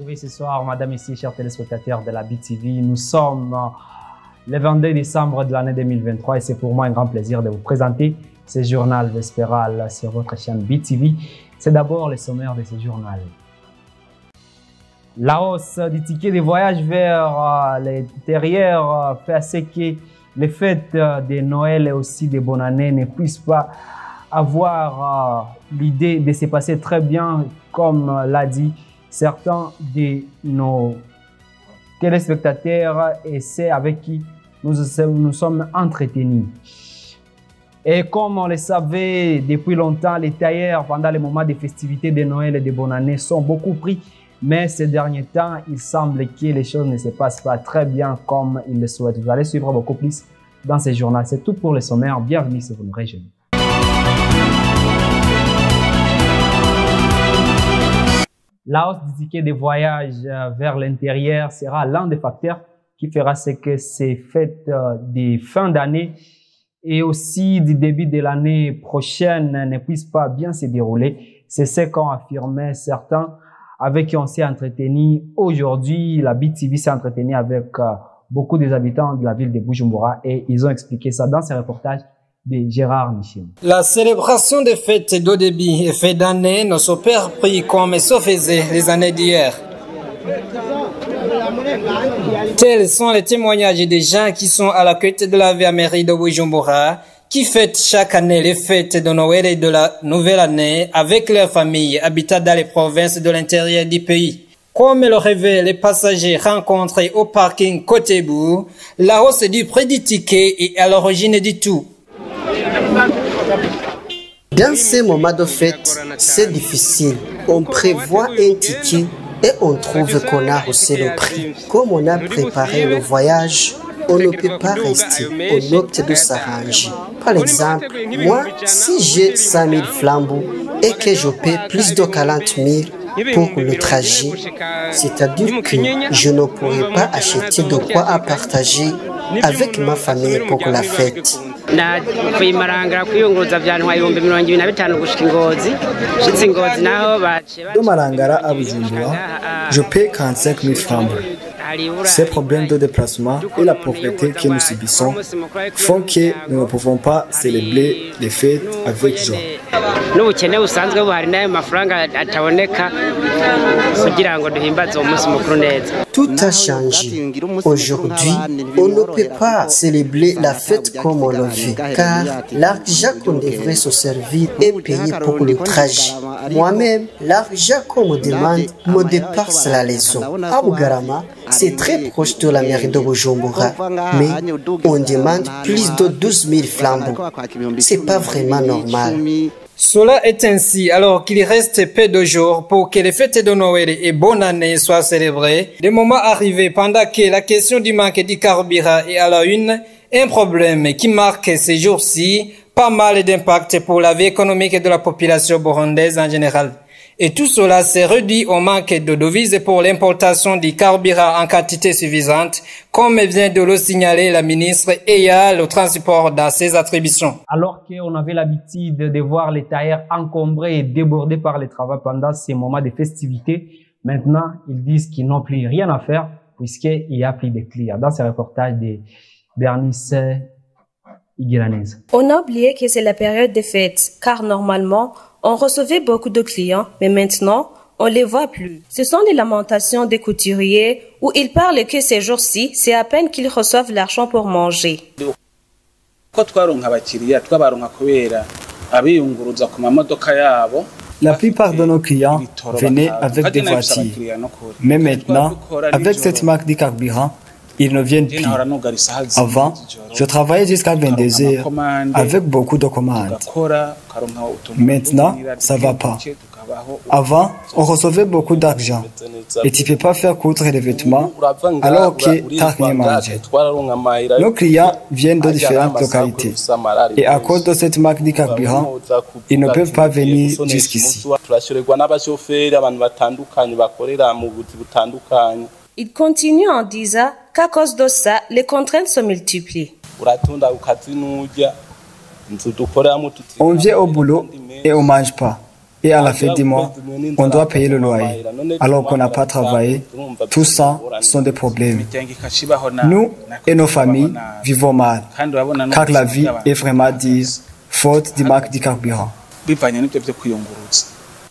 Oui, ce soir, madame, ici, chers téléspectateurs de la BTV, nous sommes le 22 décembre de l'année 2023 et c'est pour moi un grand plaisir de vous présenter ce journal vespéral sur votre chaîne BTV. C'est d'abord le sommaire de ce journal. La hausse du ticket de voyage vers l'intérieur fait à ce que les fêtes de Noël et aussi de bonne année ne puissent pas avoir l'idée de se passer très bien, comme l'a dit certains de nos téléspectateurs, et c'est avec qui nous sommes entretenus. Et comme on le savait depuis longtemps, les tailleurs, pendant les moments de festivités de Noël et de bonne année, sont beaucoup pris. Mais ces derniers temps, il semble que les choses ne se passent pas très bien comme ils le souhaitent. Vous allez suivre beaucoup plus dans ce journal. C'est tout pour le sommaire. Bienvenue sur une région. La hausse du ticket de voyage vers l'intérieur sera l'un des facteurs qui fera ce que ces fêtes de fin d'année et aussi du début de l'année prochaine ne puissent pas bien se dérouler. C'est ce qu'ont affirmé certains avec qui on s'est entretenu aujourd'hui. La BTV s'est entretenue avec beaucoup des habitants de la ville de Bujumbura et ils ont expliqué ça dans ce reportage de Gérard Michel. La célébration des fêtes d'eau débit et fêtes d'année ne s'opère plus comme se faisait les années d'hier. Tels sont les témoignages des gens qui sont à la quête de la mairie de Bujumbura, qui fêtent chaque année les fêtes de Noël et de la nouvelle année avec leurs familles habitant dans les provinces de l'intérieur du pays. Comme le révèlent les passagers rencontrés au parking Kotebu, la hausse du prix du ticket est à l'origine du tout. Dans ces moments de fête, c'est difficile. On prévoit un ticket et on trouve qu'on a haussé le prix. Comme on a préparé le voyage, on ne peut pas rester. On opte de s'arranger. Par exemple, moi, si j'ai 100 000 flambeaux et que je paie plus de 40 000 pour le trajet, c'est-à-dire que je ne pourrai pas acheter de quoi à partager avec ma famille pour la fête. De Marangara à Bujumbura, je paie 45 000 francs. Ces problèmes de déplacement et la pauvreté que nous subissons font que nous ne pouvons pas célébrer les fêtes avec joie. Tout a changé. Aujourd'hui, on ne peut pas célébrer la fête comme on le veut, car l'argent qu'on devrait se servir est payé pour le trajet. Moi-même, l'argent qu'on me demande me dépasse la leçon. À Bugarama, c'est très proche de la mairie de Bujumbura, mais on demande plus de 12 000 flambeaux. C'est pas vraiment normal. Cela est ainsi alors qu'il reste peu de jours pour que les fêtes de Noël et bonne année soient célébrées. Des moments arrivés pendant que la question du manque du carburant est à la une, un problème qui marque ces jours-ci pas mal d'impact pour la vie économique de la population burundaise en général. Et tout cela s'est réduit au manque de devises pour l'importation du carburant en quantité suffisante, comme vient de le signaler la ministre ayant le transport dans ses attributions. Alors qu'on avait l'habitude de voir les tailleurs encombrés et débordés par les travaux pendant ces moments de festivités, maintenant ils disent qu'ils n'ont plus rien à faire puisqu'il n'y a plus de clients. Dans ce reportage de Bernice Iguiranese. On a oublié que c'est la période des fêtes, car normalement, on recevait beaucoup de clients, mais maintenant, on les voit plus. Ce sont les lamentations des couturiers où ils parlent que ces jours-ci, c'est à peine qu'ils reçoivent l'argent pour manger. La plupart de nos clients venaient avec des voitures. Mais maintenant, avec cette marque de carburant, ils ne viennent plus. Avant, je travaillais jusqu'à 22 heures avec beaucoup de commandes. Maintenant, ça ne va pas. Avant, on recevait beaucoup d'argent et tu ne peux pas faire coudre les vêtements alors que tu n'as rien mangé. Nos clients viennent de différentes localités et à cause de cette marque de carburant, ils ne peuvent pas venir jusqu'ici. Il continue en disant qu'à cause de ça, les contraintes se multiplient. On vient au boulot et on ne mange pas. et à la fin du mois, on doit payer le loyer, alors qu'on n'a pas travaillé. Tout ça sont des problèmes. Nous et nos familles vivons mal, car la vie est vraiment dure, faute du manque de carburant.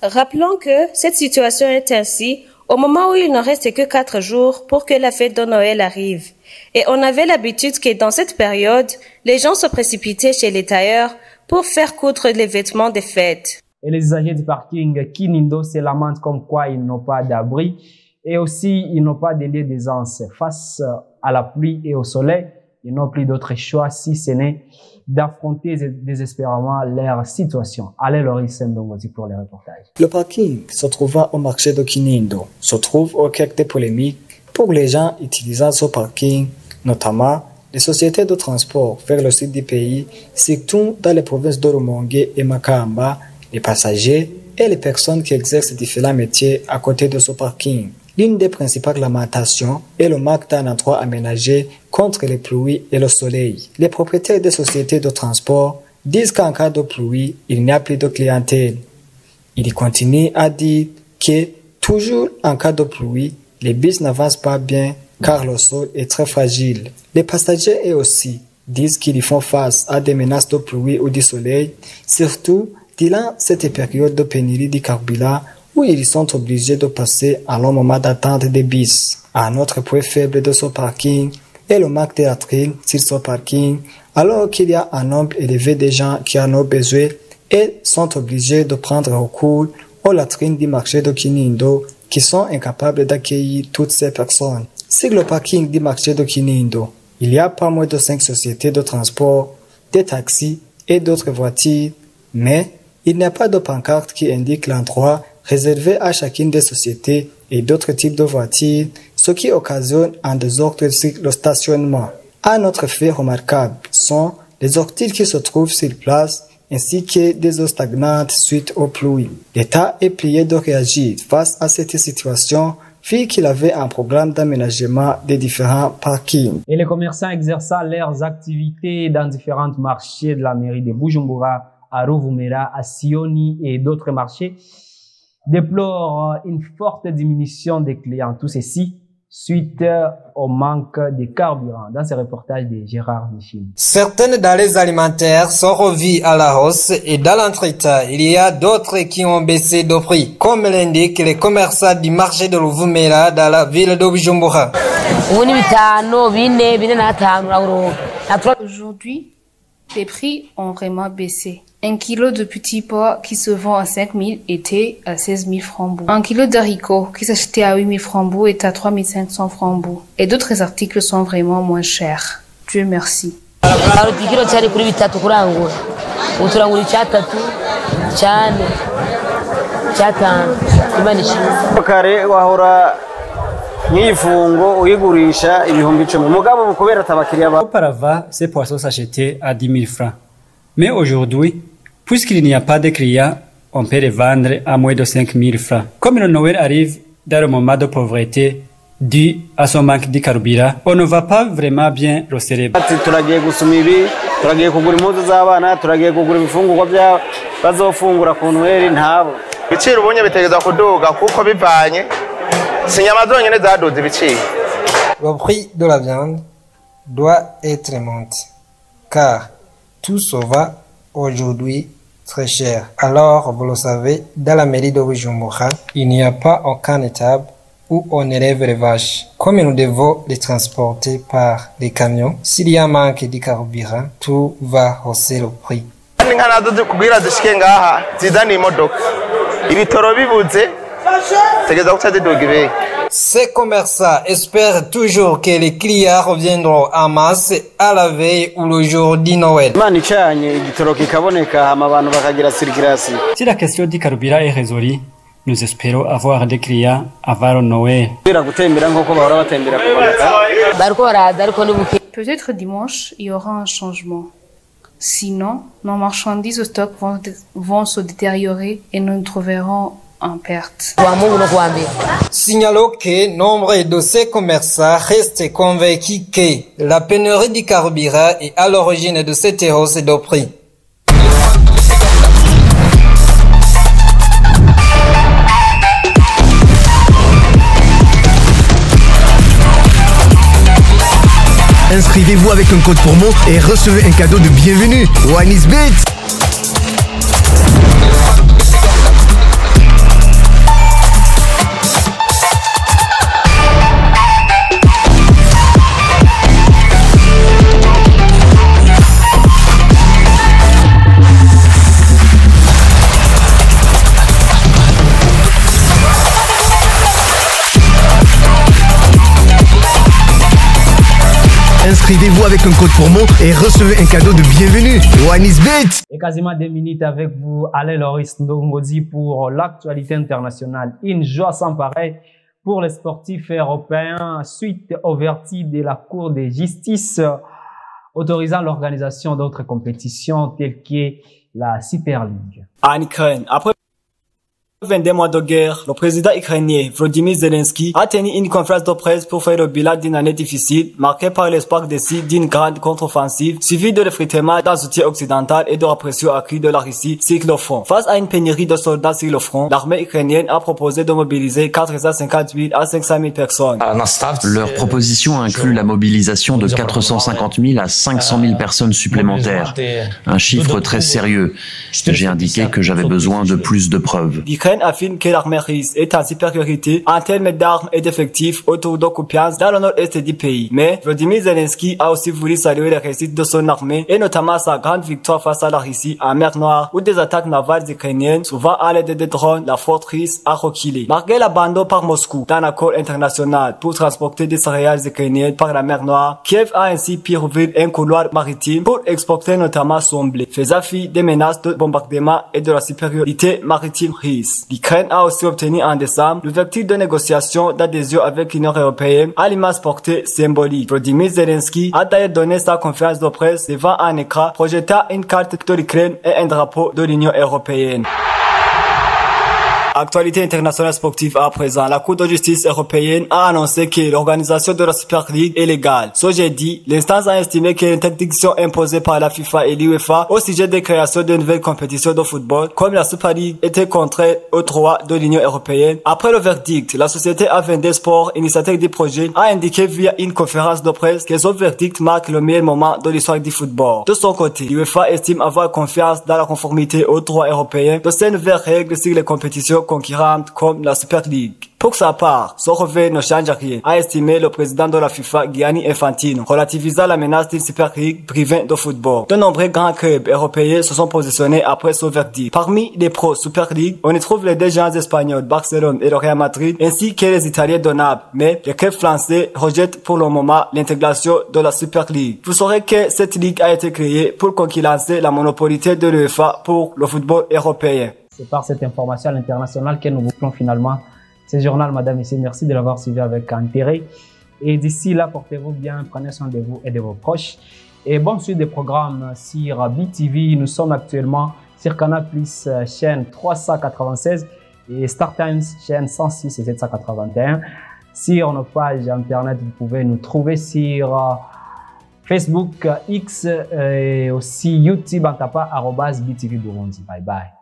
Rappelons que cette situation est ainsi au moment où il ne reste que 4 jours pour que la fête de Noël arrive. Et on avait l'habitude que dans cette période, les gens se précipitaient chez les tailleurs pour faire coudre les vêtements des fêtes. Et les usagers du parking Kinindo se lamentent comme quoi ils n'ont pas d'abri et aussi ils n'ont pas de lieu d'aisance. Face à la pluie et au soleil, ils n'ont plus d'autre choix si ce n'est d'affronter désespérément leur situation. Allez, Loris Ndongoti pour les reportages. Le parking se trouvant au marché de Kinindo se trouve au cœur des polémiques pour les gens utilisant ce parking, notamment les sociétés de transport vers le sud du pays, surtout dans les provinces de Rumongue et Makamba, les passagers et les personnes qui exercent différents métiers à côté de ce parking. L'une des principales lamentations est le manque d'un endroit aménagé contre les pluies et le soleil. Les propriétaires des sociétés de transport disent qu'en cas de pluie, il n'y a plus de clientèle. Ils continuent à dire que, toujours en cas de pluie, les bus n'avancent pas bien car le sol est très fragile. Les passagers eux aussi disent qu'ils font face à des menaces de pluie ou du soleil, surtout durant cette période de pénurie de carburant où ils sont obligés de passer un long moment d'attente des bus. Un autre point faible de ce parking est le manque de latrines sur ce parking, alors qu'il y a un nombre élevé de gens qui en ont besoin et sont obligés de prendre recours aux latrines du marché de Kinindo qui sont incapables d'accueillir toutes ces personnes. Sur le parking du marché de Kinindo, il y a pas moins de 5 sociétés de transport, des taxis et d'autres voitures, mais il n'y a pas de pancarte qui indique l'endroit réservé à chacune des sociétés et d'autres types de voitures, ce qui occasionne un désordre sur le stationnement. Un autre fait remarquable sont les orties qui se trouvent sur place ainsi que des eaux stagnantes suite aux pluies. L'État est prié de réagir face à cette situation vu qu'il avait un programme d'aménagement des différents parkings. Et les commerçants exerçant leurs activités dans différents marchés de la mairie de Bujumbura, à Rovumera, à Sioni et d'autres marchés déplorent une forte diminution des clients. Tout ceci suite au manque de carburant. Dans ce reportage de Gérard Michel. Certaines denrées alimentaires sont revues à la hausse et dans l'entretien, il y a d'autres qui ont baissé de prix, comme l'indiquent les commerçants du marché de Rovumera dans la ville de Bujumbura. Aujourd'hui, les prix ont vraiment baissé. 1 kilo de petits pois qui se vend à 5 000 était à 16 000 francs. 1 kilo d'haricots qui s'achetait à 8 000 francs est à 3 500 francs. Et d'autres articles sont vraiment moins chers. Dieu merci. Auparavant, ces poissons s'achetaient à 10 000 francs. Mais aujourd'hui, puisqu'il n'y a pas de clients, on peut les vendre à moins de 5 000 francs. Comme le Noël arrive dans le moment de pauvreté dû à son manque de carburant, on ne va pas vraiment bien le célébrer. Le prix de la viande doit être monté, car tout se va aujourd'hui très cher. Alors, vous le savez, dans la mairie de Bujumbura, il n'y a pas aucun étable où on élève les vaches. Comme nous devons les transporter par les camions, s'il y a un manque de carburant, tout va hausser le prix. Ces commerçants espèrent toujours que les clients reviendront en masse à la veille ou le jour du Noël. Si la question du carburant est résolue, nous espérons avoir des clients avant le Noël. Peut-être dimanche, il y aura un changement. Sinon, nos marchandises au stock vont se détériorer et nous nous trouverons en perte. Signalons que nombre de ces commerçants restent convaincus que la pénurie du carburant est à l'origine de cette hausse de prix. Inscrivez-vous avec un code promo et recevez un cadeau de bienvenue. OneIsBet. Inscrivez-vous avec un code promo et recevez un cadeau de bienvenue. OneIsBet. Et quasiment 2 minutes avec vous, Alain Loris Ndongodi pour l'actualité internationale. Une joie sans pareil pour les sportifs européens suite au verdict de la Cour de justice autorisant l'organisation d'autres compétitions telles que la Super League. En Ukraine, après 22 mois de guerre, le président ukrainien Volodymyr Zelensky a tenu une conférence de presse pour faire le bilan d'une année difficile, marquée par l'espoir d'une grande contre-offensive, suivie de l'effritement d'un soutien occidental et de répression accrue de la Russie sur le front. Face à une pénurie de soldats sur le front, l'armée ukrainienne a proposé de mobiliser 450 000 à 500 000 personnes. Leur proposition inclut la mobilisation de 450 000 à 500 000 personnes supplémentaires. Un chiffre très sérieux. J'ai indiqué que j'avais besoin de plus de preuves. L'Ukraine affirme que l'armée russe est en supériorité en termes d'armes et d'effectifs autour de Kupiansk dans le nord-est du pays. Mais Volodymyr Zelensky a aussi voulu saluer les réussites de son armée et notamment sa grande victoire face à la Russie en mer Noire où des attaques navales ukrainiennes, souvent à l'aide de drones, la flotte russe a reculé. Malgré l'abandon par Moscou d'un accord international pour transporter des céréales ukrainiennes par la mer Noire, Kiev a ainsi pu ouvrir un couloir maritime pour exporter notamment son blé, faisant fi des menaces de bombardement et de la supériorité maritime russe. L'Ukraine a aussi obtenu en décembre l'ouverture de négociations d'adhésion avec l'Union européenne à l'immense portée symbolique. Volodymyr Zelensky a d'ailleurs donné sa conférence de presse devant un écran projetant une carte de l'Ukraine et un drapeau de l'Union européenne. Actualité internationale sportive à présent. La Cour de justice européenne a annoncé que l'organisation de la Super League est légale. Ce jeudi, l'instance a estimé que l'interdiction imposée par la FIFA et l'UEFA au sujet de création de nouvelles compétitions de football, comme la Super League, était contraire aux droits de l'Union européenne. Après le verdict, la société A22 Sport, initiateur du projet, a indiqué via une conférence de presse que ce verdict marque le meilleur moment de l'histoire du football. De son côté, l'UEFA estime avoir confiance dans la conformité aux droits européens de ces nouvelles règles sur les compétitions concurrentes comme la Super League. Pour sa part, ce revers ne change rien, a estimé le président de la FIFA, Gianni Infantino, relativisant la menace d'une Super League privée de football. De nombreux grands clubs européens se sont positionnés après ce verdict. Parmi les pros Super League, on y trouve les deux géants espagnols, Barcelone et le Real Madrid, ainsi que les Italiens de Naples. Mais les clubs français rejettent pour le moment l'intégration de la Super League. Vous saurez que cette ligue a été créée pour concurrencer la monopolité de l'UEFA pour le football européen. C'est par cette information à l'international que nous bouclons finalement ce journal, madame, messieurs. Merci de l'avoir suivi avec intérêt. Et d'ici là, portez-vous bien, prenez soin de vous et de vos proches. Et bonne suite des programmes sur BTV. Nous sommes actuellement sur Canal+, chaîne 396 et Star Times, chaîne 106 et 781. Sur nos pages internet, vous pouvez nous trouver sur Facebook, X et aussi YouTube en tapant @BTV Burundi. Bye bye.